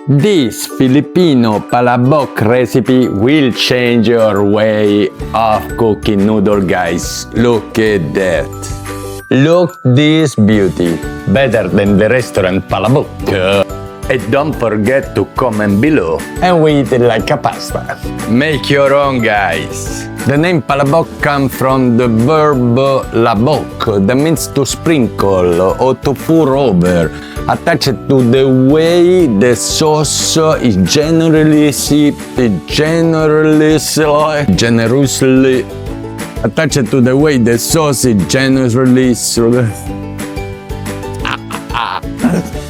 This Filipino Palabok recipe will change your way of cooking noodle, guys. Look at that. Look this beauty. Better than the restaurant Palabok. And don't forget to comment below and we eat it like a pasta. Make your own, guys. The name Palabok comes from the verb labok, that means to sprinkle or to pour over, attached to the way the sauce is generously attached to the way the sauce is generously.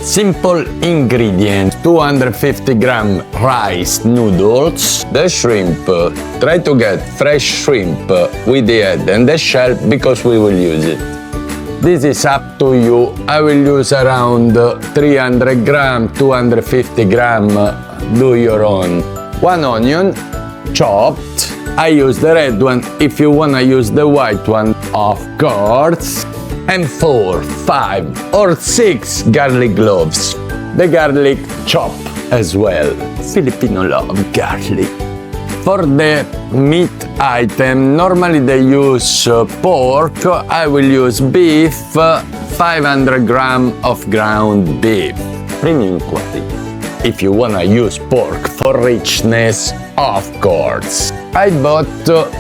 Simple ingredients: 250 gram rice noodles, the shrimp. Try to get fresh shrimp with the head and the shell because we will use it. This is up to you. I will use around 300 gram, 250 gram, do your own. 1 onion, chopped. I use the red one, if you wanna use the white one, of course. And 4, 5 or 6 garlic cloves. The garlic chop as well. Filipino love garlic. For the meat item, normally they use pork. I will use beef, 500 gram of ground beef. Premium quality. If you wanna use pork for richness, of course. I bought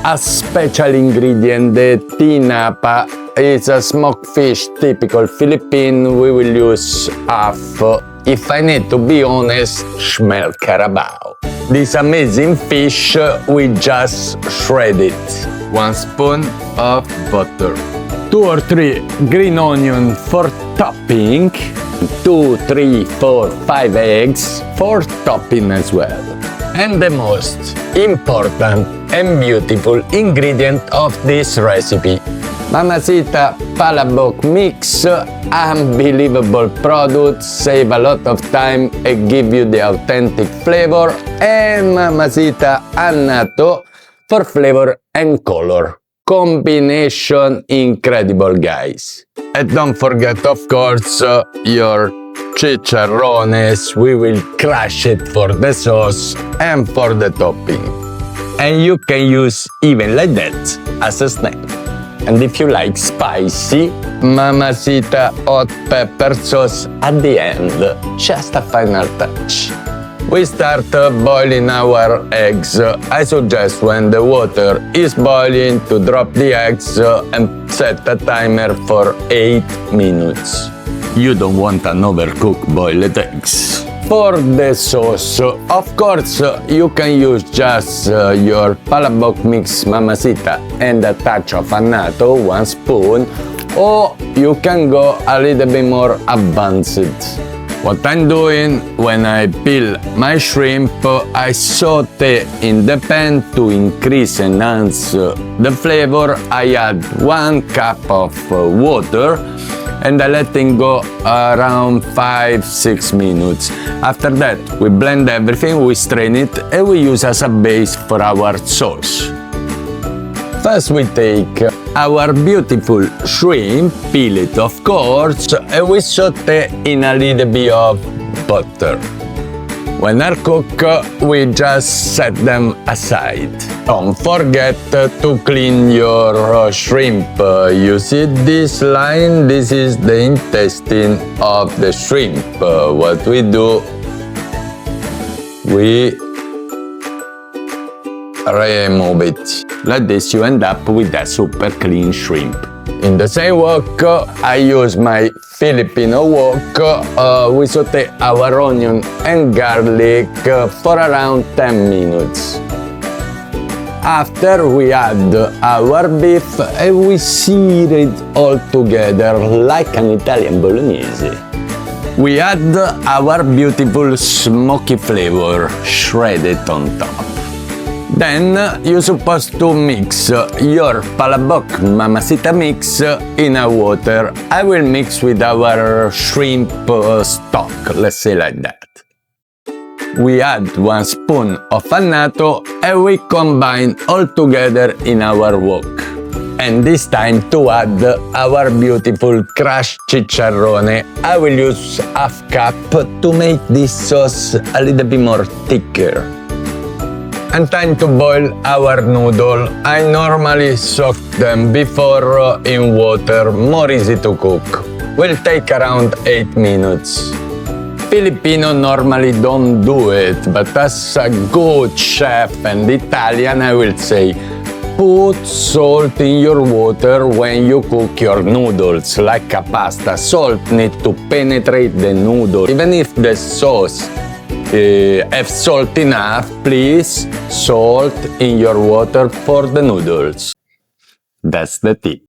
a special ingredient, the Tinapa. It's a smoked fish, typical Philippine. We will use half. If I need to be honest, smell carabao. This amazing fish, we just shred it. 1 spoon of butter. 2 or 3 green onion for topping. 2, 3, 4, 5 eggs for topping as well. And the most important and beautiful ingredient of this recipe, Mama Sita Palabok mix. Unbelievable product, save a lot of time and give you the authentic flavor. And Mama Sita Annato for flavor and color. Combination incredible, guys. And don't forget, of course, your chicharrones. We will crush it for the sauce and for the topping. And you can use even like that as a snack. And if you like spicy, Mama Sita hot pepper sauce at the end. Just a final touch. We start boiling our eggs. I suggest when the water is boiling to drop the eggs and set a timer for 8 minutes. You don't want an overcooked boiled eggs. For the sauce, of course, you can use just your Palabok mix Mama Sita and a touch of annato, 1 spoon, or you can go a little bit more advanced. What I'm doing when I peel my shrimp, I saute in the pan to increase and enhance the flavor. I add 1 cup of water and I let it go around 5-6 minutes. After that, we blend everything, we strain it, and we use as a base for our sauce. First, we take our beautiful shrimp, peel it of course, and we saute in a little bit of butter. When they're cooked, we just set them aside. Don't forget to clean your shrimp. You see this line? This is the intestine of the shrimp. What we do, we remove it. Like this, you end up with a super clean shrimp. In the same wok, I use my Filipino wok. We saute our onion and garlic for around 10 minutes. After, we add our beef and we sear it all together like an Italian bolognese. We add our beautiful smoky flavor, shredded on top. Then you're supposed to mix your Palabok Mama Sita mix in a water. I will mix with our shrimp stock, let's say like that. We add 1 spoon of annato and we combine all together in our wok. And this time to add our beautiful crushed chicharrone. I will use half cup to make this sauce a little bit more thicker. And time to boil our noodle. I normally soak them before in water, more easy to cook. Will take around 8 minutes. Filipino normally don't do it, but as a good chef and Italian, I will say, put salt in your water when you cook your noodles, like a pasta. Salt needs to penetrate the noodle. Even if the sauce have salt enough, please salt in your water for the noodles. That's the tip.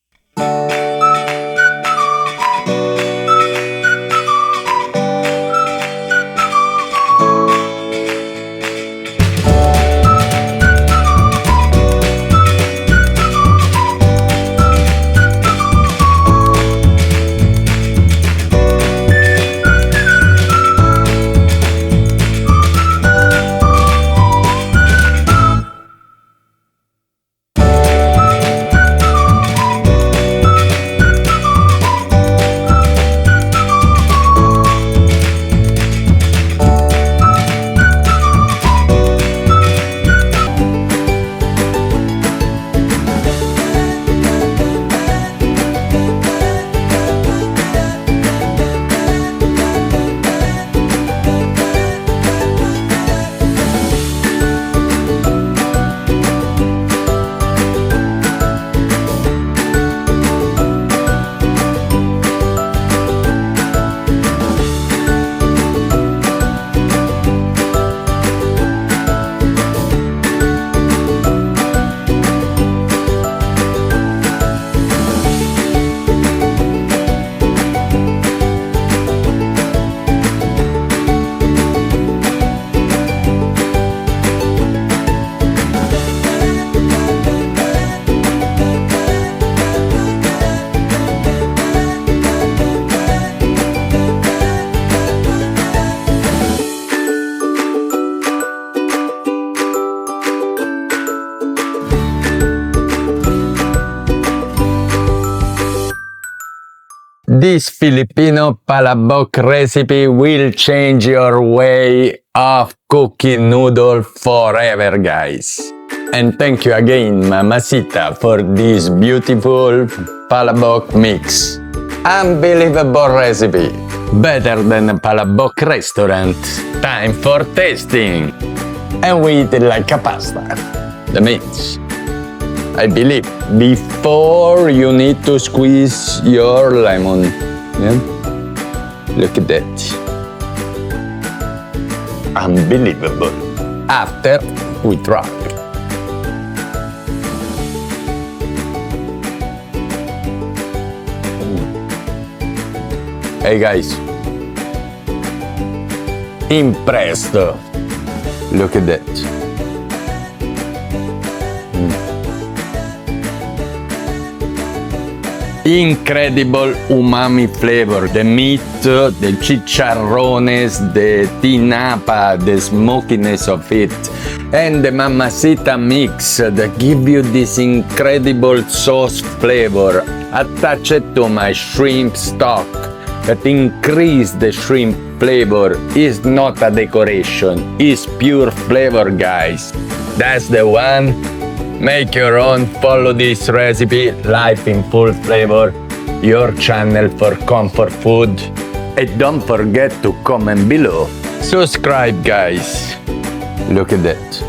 This Filipino Palabok recipe will change your way of cooking noodle forever, guys. And thank you again, Mama Sita, for this beautiful Palabok mix. Unbelievable recipe. Better than a Palabok restaurant. Time for tasting. And we eat it like a pasta. The meat. I believe before you need to squeeze your lemon. Yeah? Look at that. Unbelievable. After we try. Hey guys. Impressed. Look at that. Incredible umami flavor. The meat, the chicharrones, the tinapa, the smokiness of it, and the Mama Sita mix that give you this incredible sauce flavor attached to my shrimp stock that increase the shrimp flavor. Is not a decoration, is pure flavor, guys. That's the one. Make your own, follow this recipe, Life in Full Flavor, your channel for comfort food. And don't forget to comment below. Subscribe, guys. Look at that.